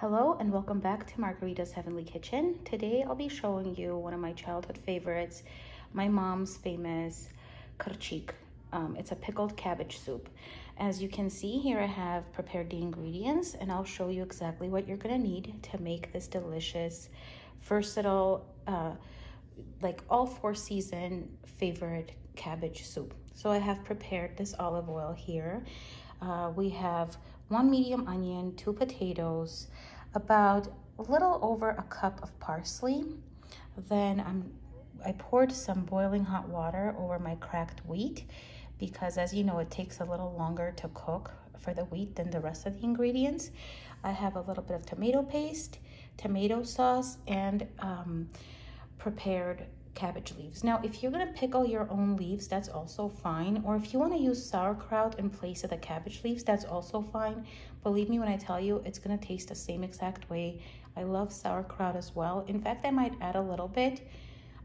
Hello and welcome back to Margarita's Heavenly Kitchen. Today I'll be showing you one of my childhood favorites, my mom's famous kërçik. It's a pickled cabbage soup. As you can see here, I have prepared the ingredients and I'll show you exactly what you're gonna need to make this delicious, versatile, like all four season favorite cabbage soup. So I have prepared this olive oil here. We have 1 medium onion, 2 potatoes, about a little over a cup of parsley. Then I poured some boiling hot water over my cracked wheat because, as you know, it takes a little longer to cook for the wheat than the rest of the ingredients. I have a little bit of tomato paste, tomato sauce, and prepared cabbage leaves. Now, if you're gonna pickle your own leaves, that's also fine. Or if you wanna use sauerkraut in place of the cabbage leaves, that's also fine. Believe me when I tell you, it's gonna taste the same exact way. I love sauerkraut as well. In fact, I might add a little bit.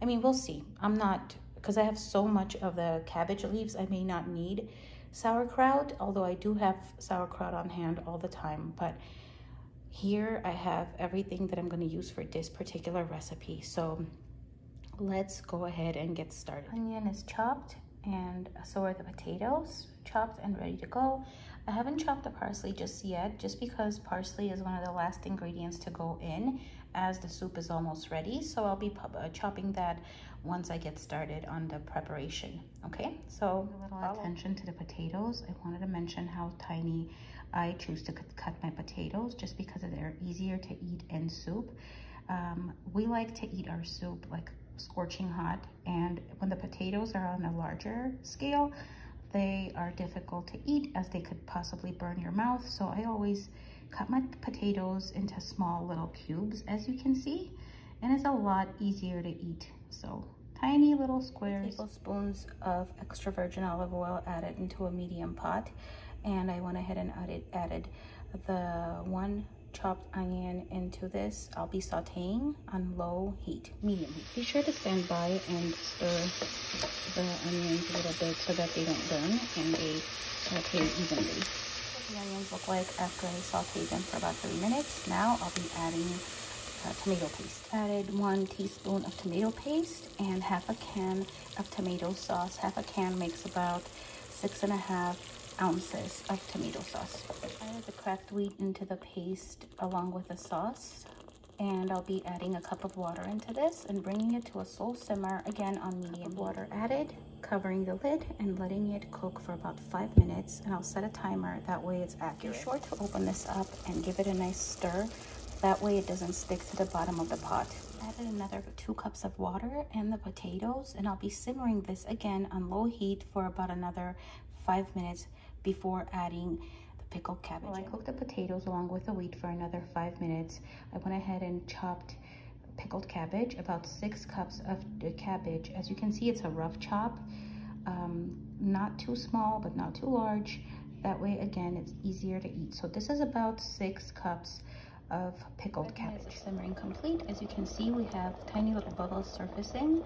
I mean, we'll see. I'm not, because I have so much of the cabbage leaves, I may not need sauerkraut, although I do have sauerkraut on hand all the time. But here I have everything that I'm gonna use for this particular recipe. So let's go ahead and get started. Onion is chopped and so are the potatoes, chopped and ready to go. I haven't chopped the parsley just yet, just because parsley is one of the last ingredients to go in as the soup is almost ready. So I'll be chopping that once I get started on the preparation. Okay, so a little attention to the potatoes. I wanted to mention how tiny I choose to cut my potatoes just because they're easier to eat in soup. We like to eat our soup like scorching hot, and when the potatoes are on a larger scale, they are difficult to eat as they could possibly burn your mouth. So I always cut my potatoes into small little cubes, as you can see, and it's a lot easier to eat. So tiny little squares. Tablespoons of extra virgin olive oil added into a medium pot, and I went ahead and added the 1 chopped onion into this. I'll be sauteing on low heat, medium heat. Be sure to stand by and stir the onions a little bit so that they don't burn and they saute evenly. What the onions look like after I sauteed them for about 3 minutes. Now I'll be adding tomato paste. Added 1 teaspoon of tomato paste and half a can of tomato sauce. Half a can makes about 6.5 ounces of tomato sauce. I added the cracked wheat into the paste along with the sauce, and I'll be adding a cup of water into this and bringing it to a slow simmer, again on medium. Water added, covering the lid and letting it cook for about 5 minutes, and I'll set a timer, that way it's accurate. Be sure to open this up and give it a nice stir, that way it doesn't stick to the bottom of the pot. Added another 2 cups of water and the potatoes, and I'll be simmering this again on low heat for about another 5 minutes before adding the pickled cabbage. While I cooked the potatoes along with the wheat for another 5 minutes, I went ahead and chopped pickled cabbage, about 6 cups of the cabbage. As you can see, it's a rough chop, not too small but not too large. That way, again, it's easier to eat. So this is about 6 cups of pickled cabbage. Simmering complete. As you can see, we have tiny little bubbles surfacing.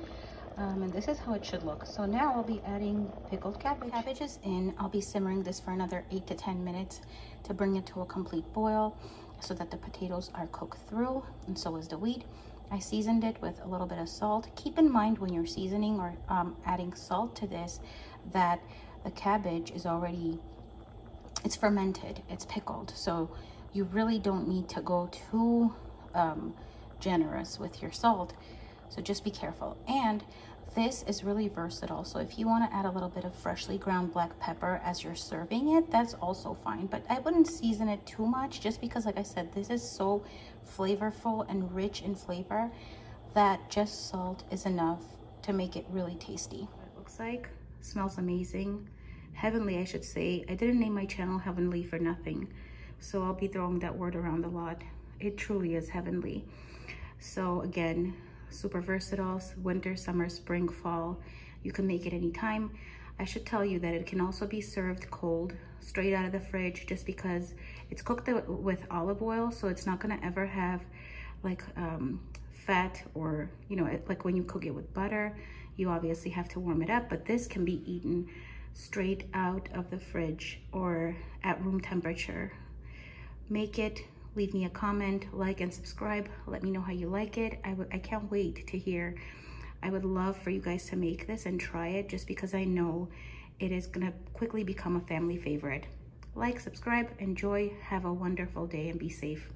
And this is how it should look. So now I'll be adding pickled cabbage. Cabbage is in. I'll be simmering this for another 8 to 10 minutes to bring it to a complete boil so that the potatoes are cooked through, and so is the wheat. I seasoned it with a little bit of salt. Keep in mind when you're seasoning or adding salt to this that the cabbage is already, it's fermented, it's pickled. So you really don't need to go too generous with your salt. So just be careful. And this is really versatile. So if you want to add a little bit of freshly ground black pepper as you're serving it, that's also fine. But I wouldn't season it too much, just because, like I said, this is so flavorful and rich in flavor that just salt is enough to make it really tasty. What it looks like, smells amazing. Heavenly, I should say. I didn't name my channel Heavenly for nothing. So I'll be throwing that word around a lot. It truly is heavenly. So again, super versatile, winter, summer, spring, fall. You can make it anytime. I should tell you that it can also be served cold, straight out of the fridge, just because it's cooked with olive oil, so it's not gonna ever have like fat, or, you know, like when you cook it with butter, you obviously have to warm it up, but this can be eaten straight out of the fridge or at room temperature. Make it Leave me a comment, like, and subscribe. Let me know how you like it. I can't wait to hear. I would love for you guys to make this and try it, just because I know it is gonna quickly become a family favorite. Like, subscribe, enjoy, have a wonderful day, and be safe.